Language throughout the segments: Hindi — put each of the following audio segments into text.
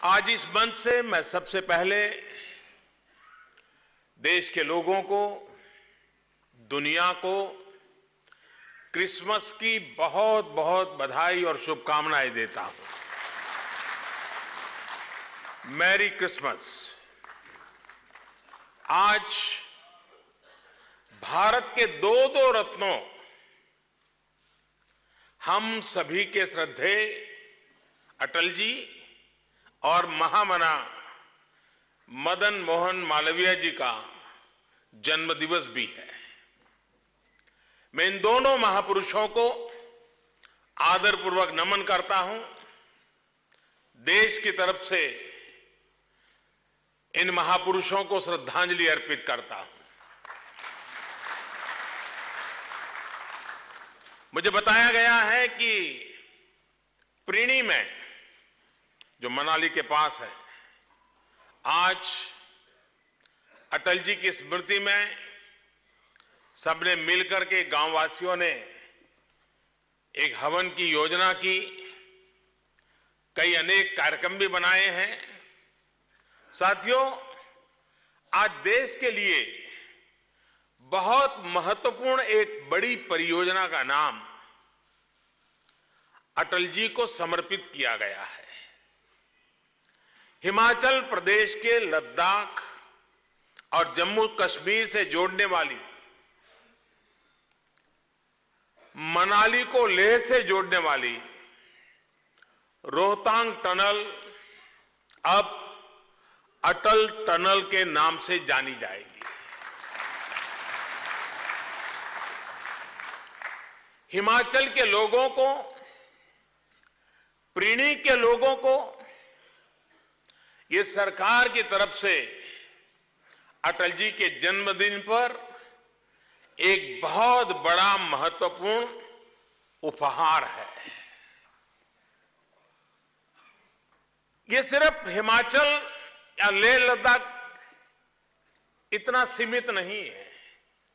आज इस मंच से मैं सबसे पहले देश के लोगों को, दुनिया को क्रिसमस की बहुत बहुत बधाई और शुभकामनाएं देता हूं। Merry Christmas. आज भारत के दो दो रत्नों, हम सभी के श्रद्धेय अटल जी और महामना मदन मोहन मालवीय जी का जन्मदिवस भी है। मैं इन दोनों महापुरुषों को आदरपूर्वक नमन करता हूं। देश की तरफ से इन महापुरुषों को श्रद्धांजलि अर्पित करता हूं। मुझे बताया गया है कि प्रीणी में, जो मनाली के पास है, आज अटल जी की स्मृति में सबने मिलकर के, गांववासियों ने एक हवन की योजना की, कई अनेक कार्यक्रम भी बनाए हैं। साथियों, आज देश के लिए बहुत महत्वपूर्ण एक बड़ी परियोजना का नाम अटल जी को समर्पित किया गया है। हिमाचल प्रदेश के लद्दाख और जम्मू कश्मीर से जोड़ने वाली, मनाली को लेह से जोड़ने वाली रोहतांग टनल अब अटल टनल के नाम से जानी जाएगी। हिमाचल के लोगों को, प्रीणी के लोगों को ये सरकार की तरफ से अटल जी के जन्मदिन पर एक बहुत बड़ा महत्वपूर्ण उपहार है। ये सिर्फ हिमाचल या लेह लद्दाख इतना सीमित नहीं है।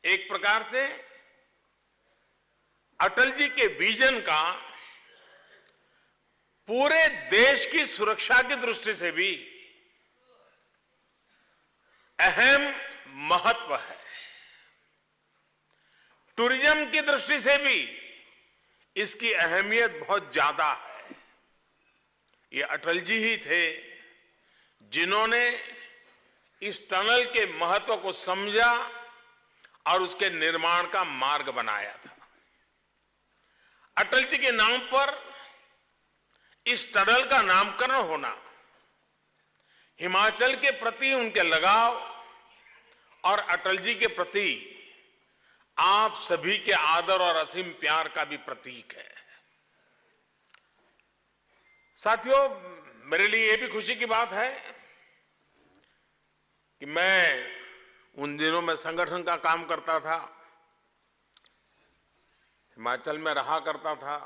एक प्रकार से अटल जी के विजन का पूरे देश की सुरक्षा की दृष्टि से भी अहम महत्व है। टूरिज्म की दृष्टि से भी इसकी अहमियत बहुत ज्यादा है। ये अटल जी ही थे जिन्होंने इस टनल के महत्व को समझा और उसके निर्माण का मार्ग बनाया था। अटल जी के नाम पर इस टनल का नामकरण होना हिमाचल के प्रति उनके लगाव और अटल जी के प्रति आप सभी के आदर और असीम प्यार का भी प्रतीक है। साथियों, मेरे लिए यह भी खुशी की बात है कि मैं उन दिनों में संगठन का काम करता था, हिमाचल में रहा करता था,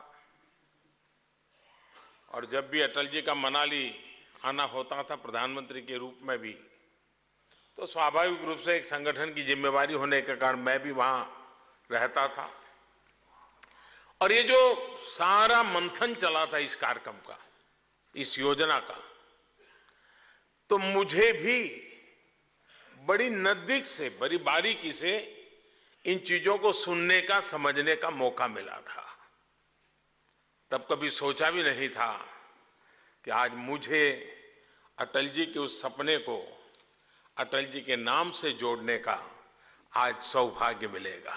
और जब भी अटल जी का मनाली आना होता था प्रधानमंत्री के रूप में भी, तो स्वाभाविक रूप से एक संगठन की जिम्मेवारी होने के कारण मैं भी वहां रहता था। और ये जो सारा मंथन चला था इस कार्यक्रम का, इस योजना का, तो मुझे भी बड़ी नजदीक से, बड़ी बारीकी से इन चीजों को सुनने का, समझने का मौका मिला था। तब कभी सोचा भी नहीं था कि आज मुझे अटल जी के उस सपने को अटल जी के नाम से जोड़ने का आज सौभाग्य मिलेगा।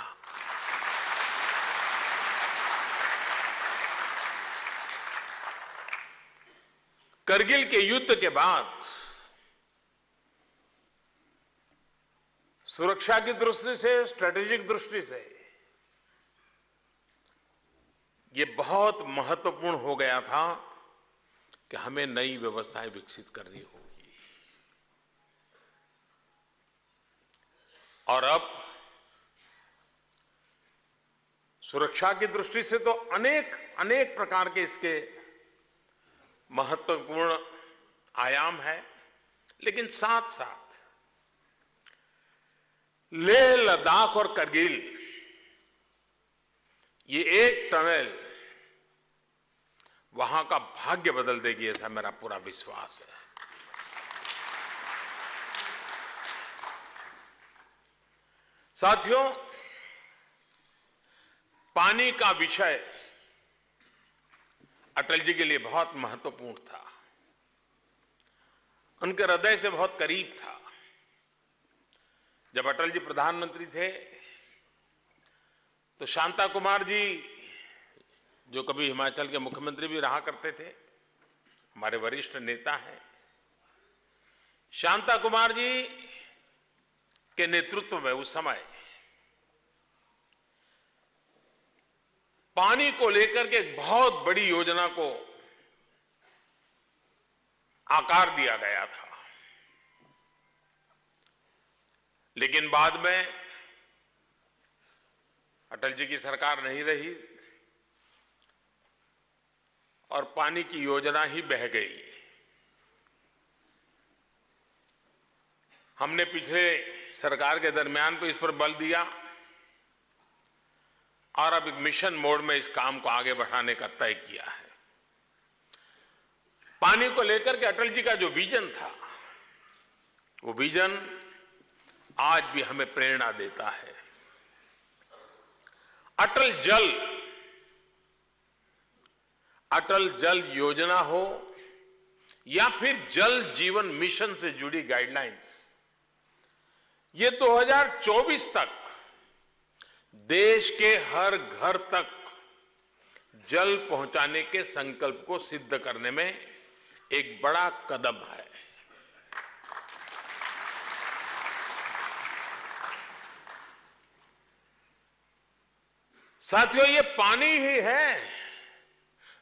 करगिल के युद्ध के बाद सुरक्षा की दृष्टि से, स्ट्रेटेजिक दृष्टि से ये बहुत महत्वपूर्ण हो गया था कि हमें नई व्यवस्थाएं विकसित करनी होगी। और अब सुरक्षा की दृष्टि से तो अनेक अनेक प्रकार के इसके महत्वपूर्ण आयाम है, लेकिन साथ साथ लेह लद्दाख और करगिल, ये एक टनल वहां का भाग्य बदल देगी, ऐसा मेरा पूरा विश्वास है। साथियों, पानी का विषय अटल जी के लिए बहुत महत्वपूर्ण था, उनके हृदय से बहुत करीब था। जब अटल जी प्रधानमंत्री थे तो शांता कुमार जी, जो कभी हिमाचल के मुख्यमंत्री भी रहा करते थे, हमारे वरिष्ठ नेता हैं, शांता कुमार जी के नेतृत्व में उस समय पानी को लेकर के एक बहुत बड़ी योजना को आकार दिया गया था। लेकिन बाद में अटल जी की सरकार नहीं रही और पानी की योजना ही बह गई। हमने पिछले सरकार के दरमियान पे इस पर बल दिया और अब एक मिशन मोड में इस काम को आगे बढ़ाने का तय किया है। पानी को लेकर के अटल जी का जो विजन था, वो विजन आज भी हमें प्रेरणा देता है। अटल जल योजना हो या फिर जल जीवन मिशन से जुड़ी गाइडलाइंस, ये 2024 तक देश के हर घर तक जल पहुंचाने के संकल्प को सिद्ध करने में एक बड़ा कदम है। साथियों, ये पानी ही है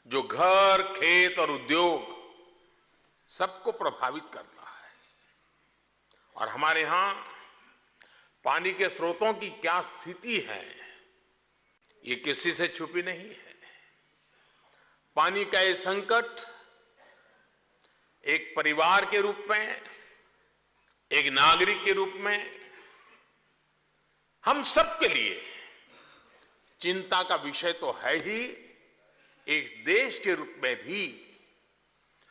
जो घर, खेत और उद्योग सबको प्रभावित करता है। और हमारे यहां पानी के स्रोतों की क्या स्थिति है, ये किसी से छुपी नहीं है। पानी का ये संकट एक परिवार के रूप में, एक नागरिक के रूप में हम सबके लिए चिंता का विषय तो है ही, एक देश के रूप में भी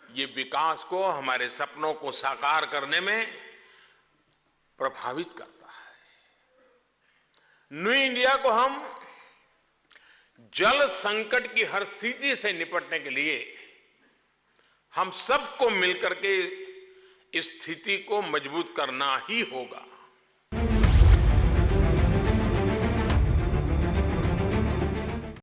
ये विकास को, हमारे सपनों को साकार करने में प्रभावित करता है। न्यू इंडिया को हम जल संकट की हर स्थिति से निपटने के लिए हम सबको मिलकर के इस स्थिति को मजबूत करना ही होगा।